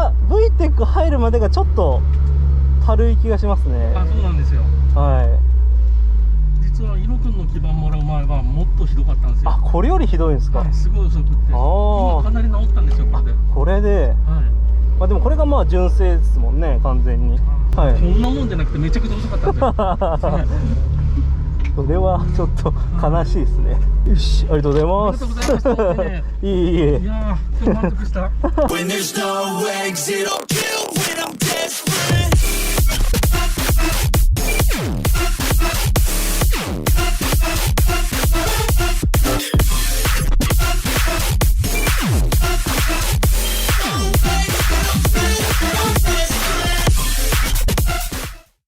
が VTEC 入るまでがちょっと軽い気がしますね。あ、そうなんですよ。はい。実はイノ君の基盤もらう前はもっとひどかったんですよ。あ、これよりひどいんですか。はい、すごい遅くって。今かなり治ったんですよ、これで。これで、はい。まあでもこれがまあ純正ですもんね、完全に。はい。こんなもんじゃなくてめちゃくちゃ遅かったんですよ。はい。それはちょっと悲しいですね。よし、ありがとうございます。ありがとうございました。いえいえ。いやー、今日満足した。